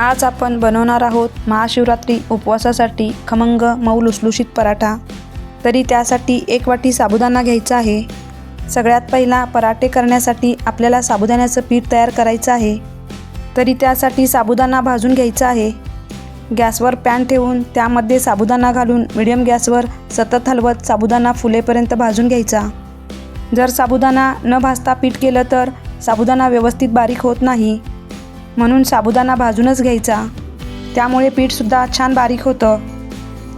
आज आपण बनवणार आहोत महाशिवरात्री उपवासासाठी खमंग मऊ लुसलुशीत पराठा। तरी त्यासाठी 1 वाटी साबुदाणा घ्यायचा आहे। सगळ्यात पहिला पराठे करण्यासाठी आपल्याला साबुदाण्याचं पीठ तयार करायचं आहे। तरी त्यासाठी साबुदाणा भाजून घ्यायचा आहे। गॅसवर पॅन ठेवून त्यामध्ये साबुदाणा घालून मीडियम गॅसवर सतत हलवत साबुदाणा फुलेपर्यंत भाजून घ्यायचा। जर साबुदाणा न भाजता पीठ केलं तर साबुदाणा व्यवस्थित बारीक होत नाही, म्हणून साबुदाणा भाजूनच घ्यायचा। त्यामुळे पीठसुद्धा छान बारीक होतं।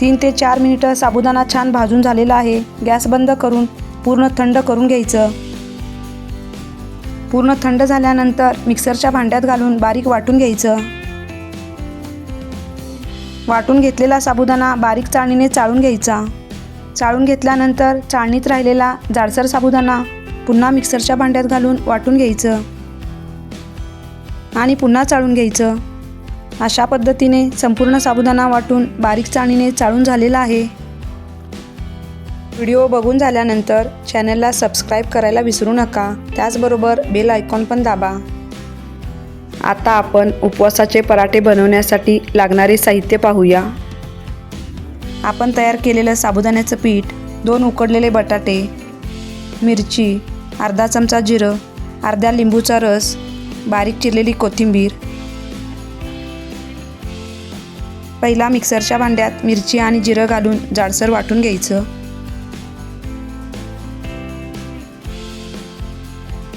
3 ते 4 मिनिटं साबुदाणा छान भाजून झालेला आहे। गॅस बंद करून पूर्ण थंड करून घ्यायचं। पूर्ण थंड झाल्यानंतर मिक्सरच्या भांड्यात घालून बारीक वाटून घ्यायचं। वाटून घेतलेला साबुदाणा बारीक चाळणीने चाळून घ्यायचा। चाळून घेतल्यानंतर चाळणीत राहिलेला जाडसर साबुदाणा पुन्हा मिक्सरच्या भांड्यात घालून वाटून घ्यायचं आणि पुन्हा चाळून घ्यायचं। अशा पद्धतीने संपूर्ण साबुदाणा वाटून बारीक चाळणीने चाळून झालेला आहे। व्हिडिओ बघून झाल्यानंतर चॅनलला सबस्क्राईब करायला विसरू नका। त्याचबरोबर बेल आयकॉन पण दाबा। आता आपण उपवासाचे पराठे बनवण्यासाठी लागणारे साहित्य पाहूया। आपण तयार केलेलं साबुदाण्याचं पीठ, 2 उकडलेले बटाटे, मिरची, अर्धा चमचा जिरं, अर्ध्या लिंबूचा रस, बारीक चिरलेली कोथिंबीर। पहिला मिक्सरच्या भांड्यात मिरची आणि जिरं घालून जाडसर वाटून घ्यायचं।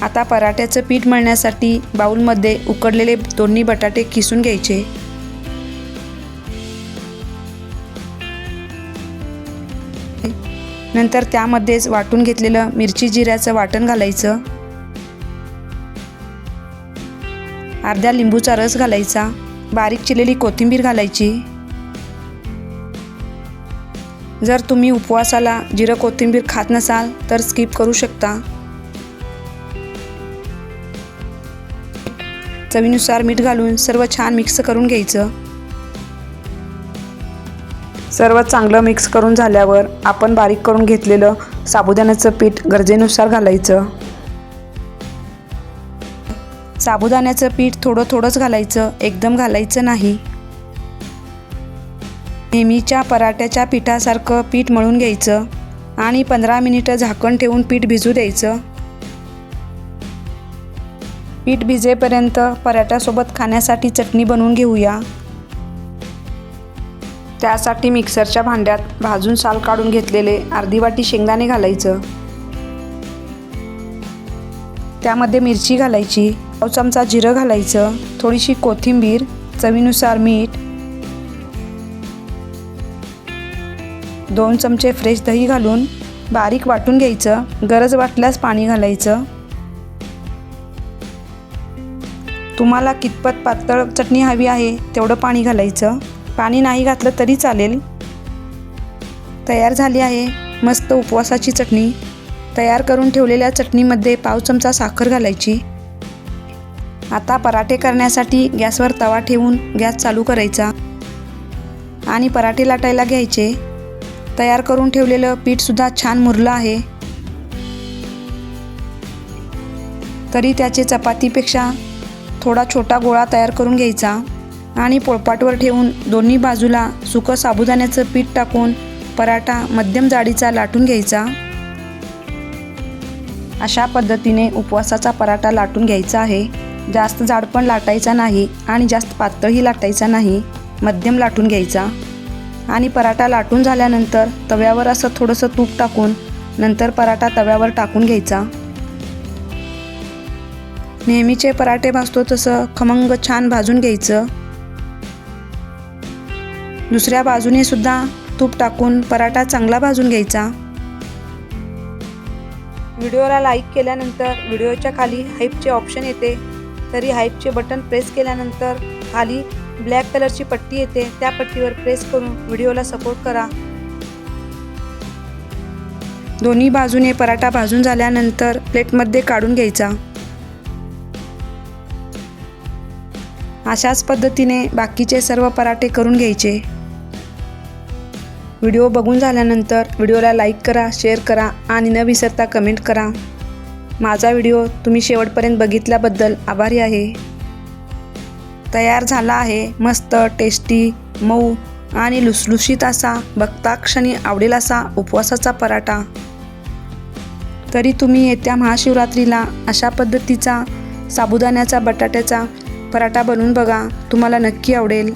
आता पराठ्याचं पीठ मळण्यासाठी बाउलमध्ये उकडलेले दोन्ही बटाटे किसून घ्यायचे। नंतर त्यामध्येच वाटून घेतलेलं मिरची जिऱ्याचं वाटण घालायचं। अर्ध्या लिंबूचा रस घालायचा, बारीक चिरलेली कोथिंबीर घालायची। जर तुम्ही उपवासाला जिरं कोथिंबीर खात नसाल तर स्किप करू शकता। चवीनुसार मीठ घालून सर्व छान मिक्स करून घ्यायचं। सर्व चांगलं मिक्स करून झाल्यावर आपण बारीक करून घेतलेलं साबुदाण्याचं पीठ गरजेनुसार घालायचं। साबुदाण्याचं पीठ थोडंच घालायचं, एकदम घालायचं नाही। नेहमीच्या पराठ्याच्या पिठासारखं पीठ मळून घ्यायचं आणि 15 मिनिटं झाकण ठेवून पीठ भिजू द्यायचं। पीठ भिजेपर्यंत पराठ्यासोबत खाण्यासाठी चटणी बनवून घेऊया। त्यासाठी मिक्सरच्या भांड्यात भाजून साल काढून घेतलेले अर्धी वाटी शेंगदाणे घालायचं। त्यामध्ये मिरची घालायची, 1 चमचा जिरं घालायचं, थोडीशी कोथिंबीर, चवीनुसार मीठ, 2 चमचे फ्रेश दही घालून बारीक वाटून घ्यायचं। गरज वाटल्यास पाणी घालायचं। तुम्हाला कितपत पातळ चटणी हवी आहे तेवढं पाणी घालायचं। पाणी नाही घातलं तरी चालेल। तयार झाली आहे मस्त उपवासाची चटणी। तयार करून ठेवलेल्या चटणीमध्ये 1/2 चमचा साखर घालायची। आता पराठे करण्यासाठी गॅसवर तवा ठेवून गॅस चालू करायचा आणि पराठे लाटायला घ्यायचे। तयार करून ठेवलेलं पीठसुद्धा छान मुरलं आहे। तरी त्याचे चपातीपेक्षा थोडा छोटा गोळा तयार करून घ्यायचा आणि पोळपाटवर ठेवून दोन्ही बाजूला सुकं साबुदाण्याचं पीठ टाकून पराठा मध्यम जाडीचा लाटून घ्यायचा। अशा पद्धतीने उपवासाचा पराठा लाटून घ्यायचा आहे। जास्त जाड पण लाटायचा नाही आणि जास्त पातळही लाटायचा नाही, मध्यम लाटून घ्यायचा। आणि पराठा लाटून झाल्यानंतर तव्यावर असं थोडंसं तूप टाकून नंतर पराठा तव्यावर टाकून घ्यायचा। नेहमीचे पराठे भाजतो तसं खमंग छान भाजून घ्यायचं। दुसऱ्या बाजूने सुद्धा तूप टाकून पराठा चांगला भाजून घ्यायचा। व्हिडिओला लाईक केल्यानंतर व्हिडिओच्या खाली हाईपचे ऑप्शन येते। तरी हाईपचे बटन प्रेस केल्यानंतर खाली ब्लॅक कलरची पट्टी येते, त्या पट्टीवर प्रेस करून व्हिडिओला सपोर्ट करा। दोन्ही बाजूने पराठा भाजून झाल्यानंतर प्लेटमध्ये काढून घ्यायचा। अशाच पद्धतीने बाकीचे सर्व पराठे करून घ्यायचे। व्हिडिओ बघून झाल्यानंतर व्हिडिओला लाईक करा, शेअर करा आणि न विसरता कमेंट करा। माझा व्हिडिओ तुम्ही शेवटपर्यंत बघितल्याबद्दल आभारी आहे। तयार झाला आहे मस्त टेस्टी, मऊ आणि लुसलुशीत असा, बघता क्षणी आवडेल असा उपवासाचा पराठा. तरी तुम्ही येत्या महाशिवरात्रीला अशा पद्धतीचा साबुदाण्याचा बटाट्याचा पराठा बनवून बघा, तुम्हाला नक्की आवडेल.